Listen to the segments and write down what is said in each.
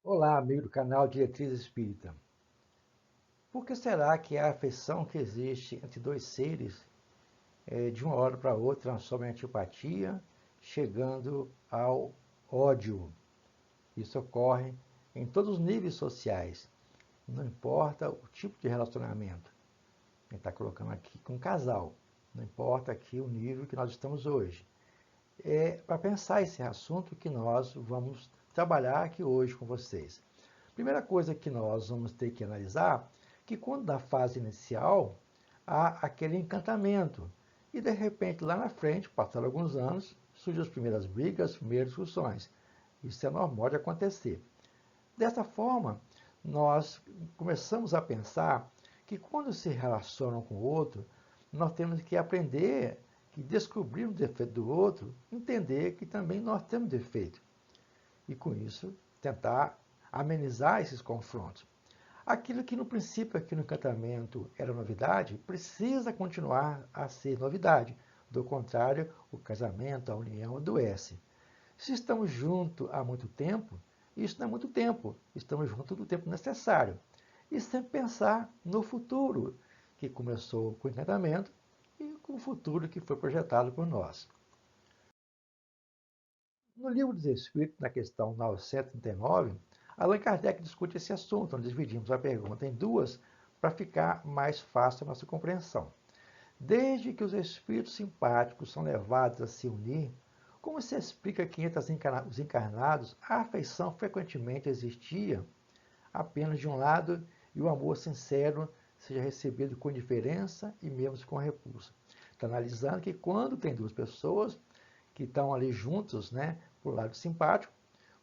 Olá, amigo do canal Diretriz Espírita. Por que será que a afeição que existe entre dois seres, de uma hora para outra, transforma em antipatia, chegando ao ódio? Isso ocorre em todos os níveis sociais, não importa o tipo de relacionamento. A gente está colocando aqui com um casal, não importa aqui o nível que nós estamos hoje. É para pensar esse assunto que nós vamos trabalhar aqui hoje com vocês. Primeira coisa que nós vamos ter que analisar, que quando da fase inicial, há aquele encantamento. E de repente, lá na frente, passaram alguns anos, surgem as primeiras brigas, as primeiras discussões. Isso é normal de acontecer. Dessa forma, nós começamos a pensar que quando se relacionam com o outro, nós temos que aprender que descobrir o defeito do outro, entender que também nós temos defeito. E com isso, tentar amenizar esses confrontos. Aquilo que no princípio aqui no encantamento era novidade, precisa continuar a ser novidade. Do contrário, o casamento, a união adoece. Se estamos juntos há muito tempo, isso não é muito tempo. Estamos juntos do tempo necessário. E sempre pensar no futuro, que começou com o encantamento e com o futuro que foi projetado por nós. No Livro dos Espíritos, na questão 939, Allan Kardec discute esse assunto. Nós dividimos a pergunta em duas para ficar mais fácil a nossa compreensão. Desde que os espíritos simpáticos são levados a se unir, como se explica que entre os encarnados a afeição frequentemente existia apenas de um lado e o amor sincero seja recebido com indiferença e mesmo com repulsa? Está analisando que quando tem duas pessoas que estão ali juntos, né, por lado simpático,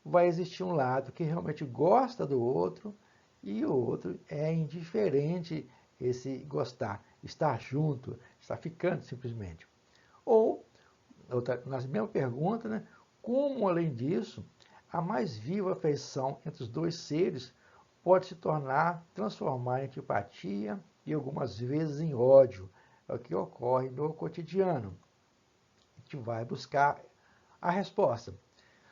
vai existir um lado que realmente gosta do outro e o outro é indiferente esse gostar, estar junto, estar ficando simplesmente. Ou, na mesma pergunta, né, como além disso, a mais viva afeição entre os dois seres pode se tornar, transformar em antipatia e algumas vezes em ódio. É o que ocorre no cotidiano. A gente vai buscar a resposta.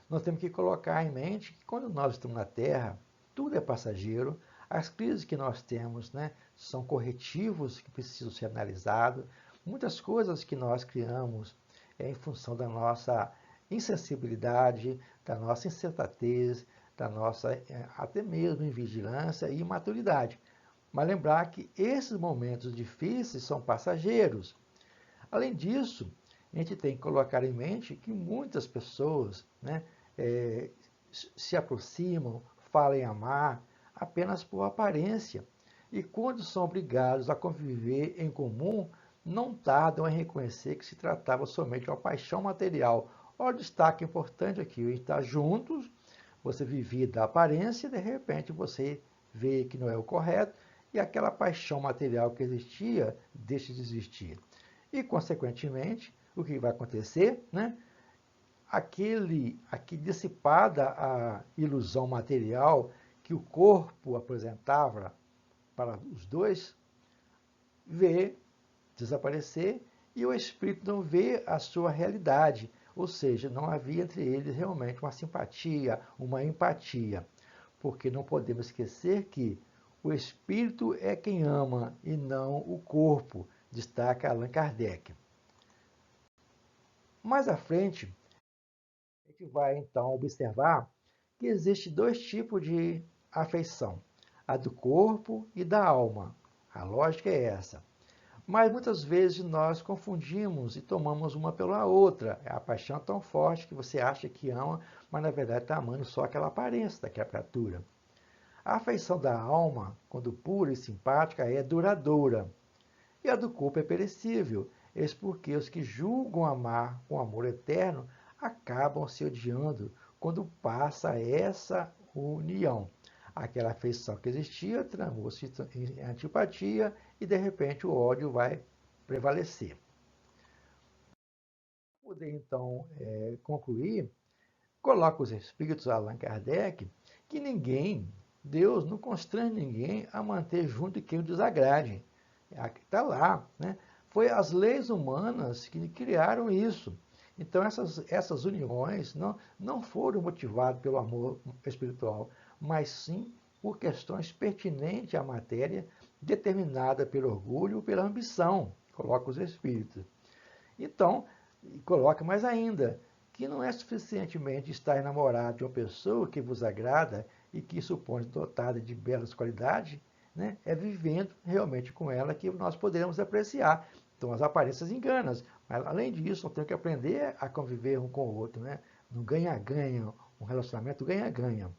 Nós temos que colocar em mente que quando nós estamos na Terra, tudo é passageiro, as crises que nós temos, né, são corretivos que precisam ser analisados, muitas coisas que nós criamos em função da nossa insensibilidade, da nossa insensatez, da nossa até mesmo invigilância e imaturidade. Mas lembrar que esses momentos difíceis são passageiros. Além disso, a gente tem que colocar em mente que muitas pessoas, né, é, se aproximam, falam em amar apenas por aparência. E quando são obrigados a conviver em comum, não tardam em reconhecer que se tratava somente de uma paixão material. Olha o destaque importante aqui, estar juntos, você vivia da aparência e de repente você vê que não é o correto e aquela paixão material que existia deixa de existir. E, consequentemente, o que vai acontecer, né? Aqui dissipada a ilusão material que o corpo apresentava para os dois, vê desaparecer e o espírito não vê a sua realidade, ou seja, não havia entre eles realmente uma simpatia, uma empatia, porque não podemos esquecer que o espírito é quem ama e não o corpo, destaca Allan Kardec. Mais à frente, a gente vai então observar que existe dois tipos de afeição, a do corpo e da alma. A lógica é essa. Mas muitas vezes nós confundimos e tomamos uma pela outra. A paixão é tão forte que você acha que ama, mas na verdade está amando só aquela aparência daquela criatura. A afeição da alma, quando pura e simpática, é duradoura. E a do corpo é perecível. Eis porque os que julgam amar com amor eterno acabam se odiando quando passa essa união. Aquela afeição que existia transformou-se em antipatia e de repente o ódio vai prevalecer. Para poder então concluir, coloca os espíritos Allan Kardec que ninguém, Deus não constrange ninguém a manter junto quem o desagrade. Está lá, né? Foi as leis humanas que criaram isso. Então, essas uniões não foram motivadas pelo amor espiritual, mas sim por questões pertinentes à matéria, determinada pelo orgulho ou pela ambição, coloca os espíritos. Então, coloca mais ainda, que não é suficientemente estar enamorado de uma pessoa que vos agrada e que supõe dotada de belas qualidades, né? É vivendo realmente com ela que nós poderemos apreciar. Então, as aparências enganam, mas além disso, nós temos que aprender a conviver um com o outro, né? No ganha-ganha, um relacionamento ganha-ganha.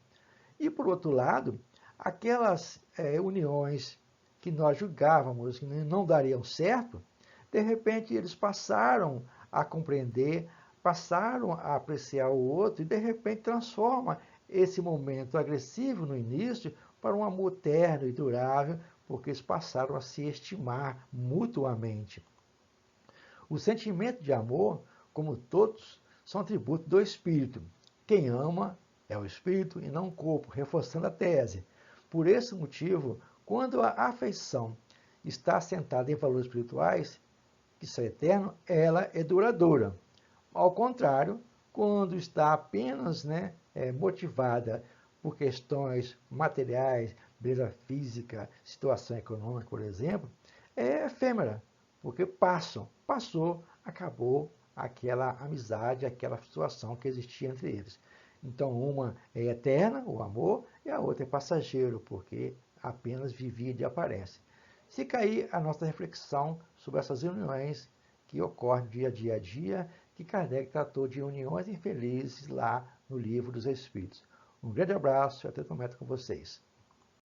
E, por outro lado, aquelas uniões que nós julgávamos que não dariam certo, de repente eles passaram a compreender, passaram a apreciar o outro e, de repente, transforma esse momento agressivo no início para um amor terno e durável, porque eles passaram a se estimar mutuamente. O sentimento de amor, como todos, são atributos do espírito. Quem ama é o espírito e não o corpo, reforçando a tese. Por esse motivo, quando a afeição está assentada em valores espirituais, que são eternos, ela é duradoura. Ao contrário, quando está apenas motivada por questões materiais, beleza física, situação econômica, por exemplo, é efêmera, porque passou, acabou aquela amizade, aquela situação que existia entre eles. Então, uma é eterna, o amor, e a outra é passageiro, porque apenas vivia e aparece. Fica aí a nossa reflexão sobre essas uniões que ocorrem dia a dia, que Kardec tratou de uniões infelizes lá no Livro dos Espíritos. Um grande abraço e até o momento com vocês.